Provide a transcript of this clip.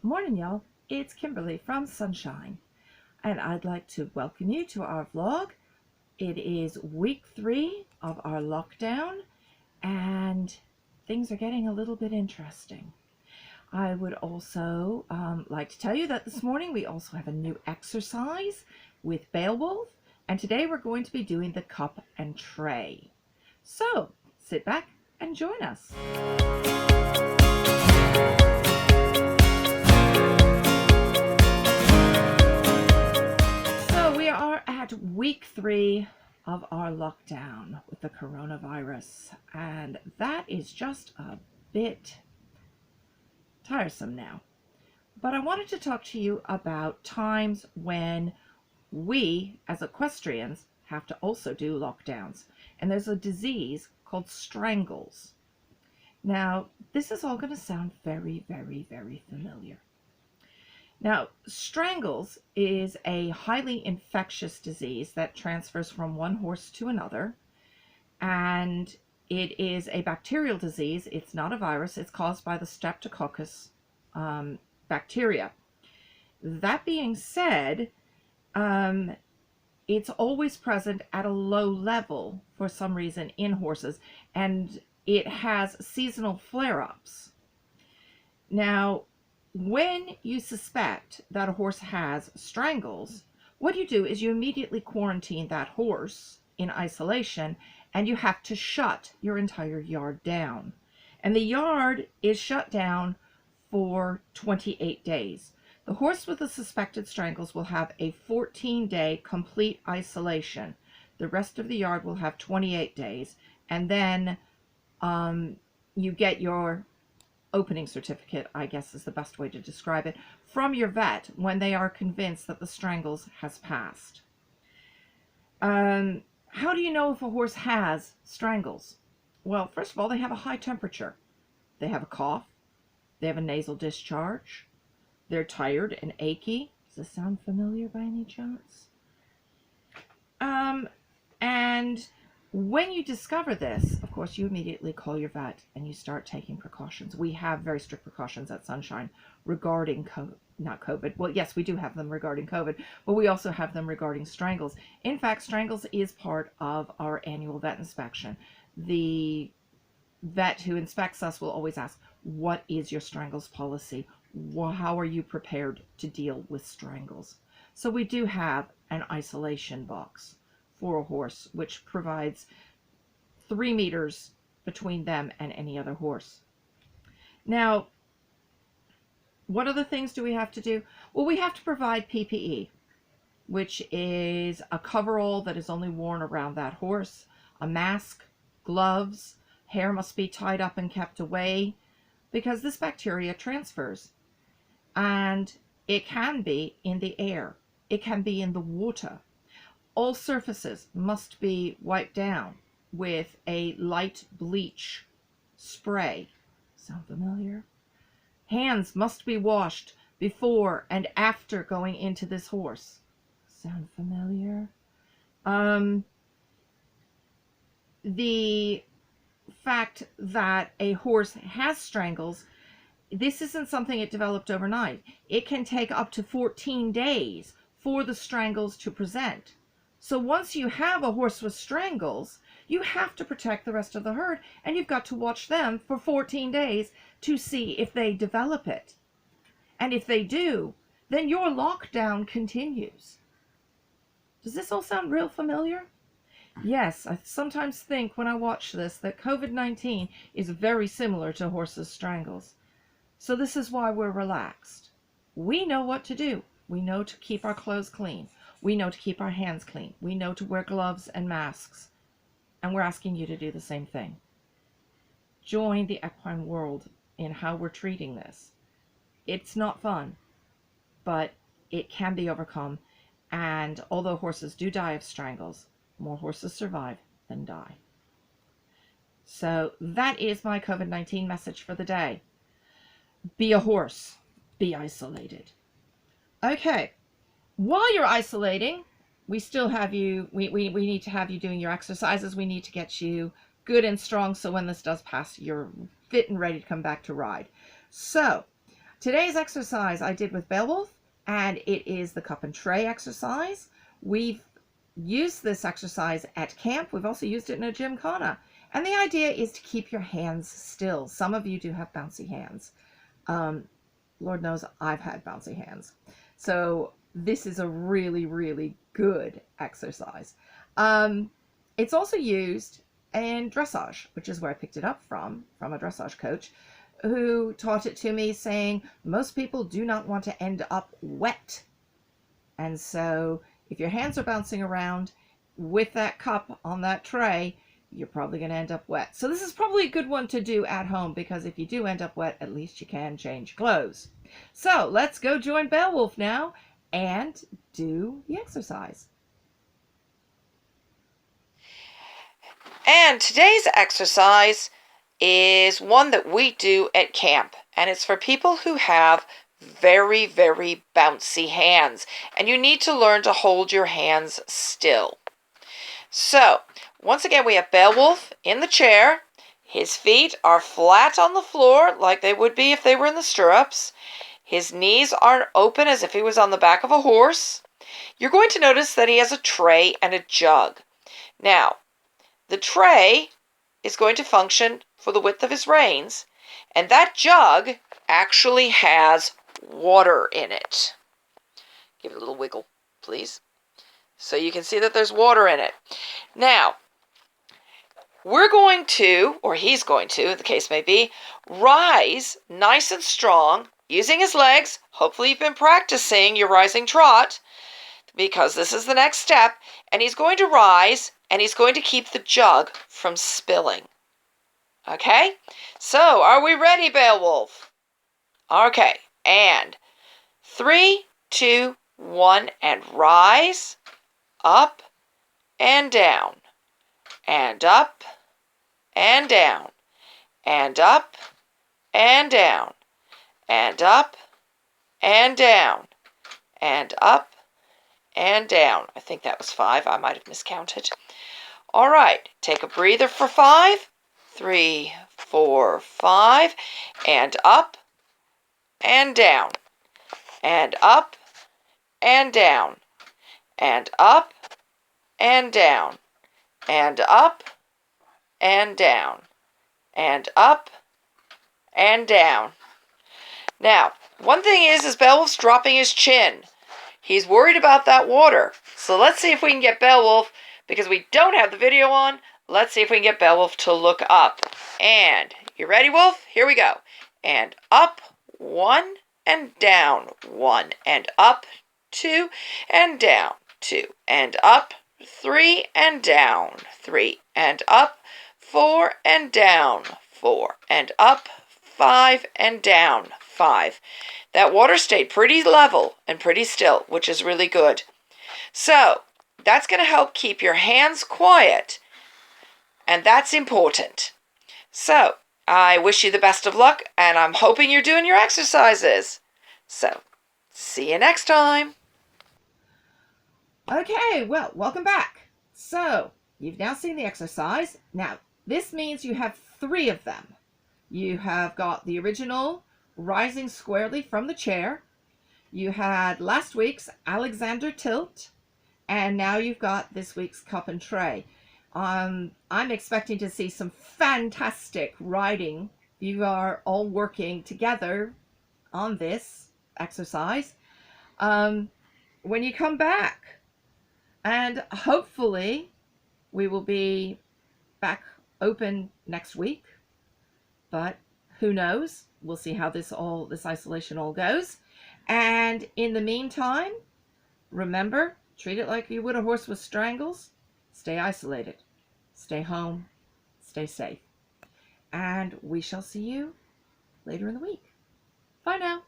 Morning, y'all. It's Kimberly from Sunshine, and I'd like to welcome you to our vlog. It is week 3 of our lockdown, and things are getting a little bit interesting. I would also like to tell you that this morning we also have a new exercise with Beowulf, and today we're going to be doing the cup and tray. So sit back and join us. We are at week 3 of our lockdown with the coronavirus, and that is just a bit tiresome now. But I wanted to talk to you about times when we, as equestrians, have to also do lockdowns. And there's a disease called strangles. Now, this is all going to sound very, very, very familiar. Now, strangles is a highly infectious disease that transfers from one horse to another, and it is a bacterial disease. It's not a virus. It's caused by the Streptococcus bacteria. That being said, it's always present at a low level for some reason in horses, and it has seasonal flare-ups. Now, when you suspect that a horse has strangles, what you do is you immediately quarantine that horse in isolation, and you have to shut your entire yard down. And the yard is shut down for 28 days. The horse with the suspected strangles will have a 14-day complete isolation. The rest of the yard will have 28 days, and then you get your opening certificate, I guess is the best way to describe it, from your vet when they are convinced that the strangles has passed. How do you know if a horse has strangles? Well, first of all, they have a high temperature. They have a cough. They have a nasal discharge. They're tired and achy. Does this sound familiar by any chance? And when you discover this, of course, you immediately call your vet and you start taking precautions. We have very strict precautions at Sunshine regarding not COVID. Well, yes, we do have them regarding COVID, but we also have them regarding strangles. In fact, strangles is part of our annual vet inspection. The vet who inspects us will always ask, what is your strangles policy? How are you prepared to deal with strangles? So we do have an isolation box for a horse, which provides 3 meters between them and any other horse. Now, what other things do we have to do? Well, we have to provide PPE, which is a coverall that is only worn around that horse, a mask, gloves, hair must be tied up and kept away, because this bacteria transfers, and it can be in the air, it can be in the water. All surfaces must be wiped down with a light bleach spray. Sound familiar? Hands must be washed before and after going into this horse. Sound familiar? The fact that a horse has strangles, this isn't something it developed overnight. It can take up to 14 days for the strangles to present. So once you have a horse with strangles, you have to protect the rest of the herd, and you've got to watch them for 14 days to see if they develop it. And if they do, then your lockdown continues. Does this all sound real familiar? Yes, I sometimes think when I watch this that COVID-19 is very similar to horses' strangles. So this is why we're relaxed. We know what to do. We know to keep our clothes clean. We know to keep our hands clean. We know to wear gloves and masks. And we're asking you to do the same thing. Join the equine world in how we're treating this. It's not fun, but it can be overcome. And although horses do die of strangles, more horses survive than die. So that is my COVID-19 message for the day. Be a horse. Be isolated. Okay. While you're isolating, we still have you, we need to have you doing your exercises. We need to get you good and strong so when this does pass, you're fit and ready to come back to ride. So Today's exercise I did with Beowulf, and it is the cup and tray exercise. We've used this exercise at camp. We've also used it in a gymkhana. And the idea is to keep your hands still. Some of you do have bouncy hands. Lord knows I've had bouncy hands. So this is a really, really good exercise. It's also used in dressage, which is where I picked it up from a dressage coach who taught it to me, saying most people do not want to end up wet. And so if your hands are bouncing around with that cup on that tray, you're probably going to end up wet. So this is probably a good one to do at home, because if you do end up wet, at least you can change clothes. So let's go join Beowulf now and do the exercise. And today's exercise is one that we do at camp, and it's for people who have very, very bouncy hands, and you need to learn to hold your hands still. So, once again, we have Beowulf in the chair. His feet are flat on the floor like they would be if they were in the stirrups. His knees are open as if he was on the back of a horse. You're going to notice that he has a tray and a jug. Now, the tray is going to function for the width of his reins, and that jug actually has water in it. Give it a little wiggle, please, so you can see that there's water in it. Now, we're going to, or he's going to, the case may be, rise nice and strong using his legs. Hopefully you've been practicing your rising trot, because this is the next step, and he's going to rise, and he's going to keep the jug from spilling. Okay, so are we ready, Beowulf? Okay, and 3, 2, 1, and rise, up, and down, and up, and down, and up, and down, and up, and down, and up, and down. I think that was 5. I might have miscounted. All right, take a breather for 5. 3, 4, 5, and up, and down, and up, and down, and up, and down, and up, and down, and up, and down. Now, one thing is Beowulf's dropping his chin. He's worried about that water. So let's see if we can get Beowulf, because we don't have the video on, let's see if we can get Beowulf to look up. And, you ready, Wolf? Here we go. And up, 1, and down, 1, and up, 2, and down, 2, and up, 3, and down, 3, and up, 4, and down, 4, and up, 5, and down, 5. That water stayed pretty level and pretty still, which is really good. So, that's going to help keep your hands quiet, and that's important. So, I wish you the best of luck, and I'm hoping you're doing your exercises. So, see you next time. Okay, well, welcome back. So, you've now seen the exercise. Now, this means you have 3 of them. You have got the original rising squarely from the chair. You had last week's Alexander tilt, and now you've got this week's cup and tray. I'm expecting to see some fantastic riding. You are all working together on this exercise when you come back. And hopefully we will be back open next week. But who knows? We'll see how this isolation all goes. And in the meantime, remember, treat it like you would a horse with strangles. Stay isolated. Stay home. Stay safe. And we shall see you later in the week. Bye now.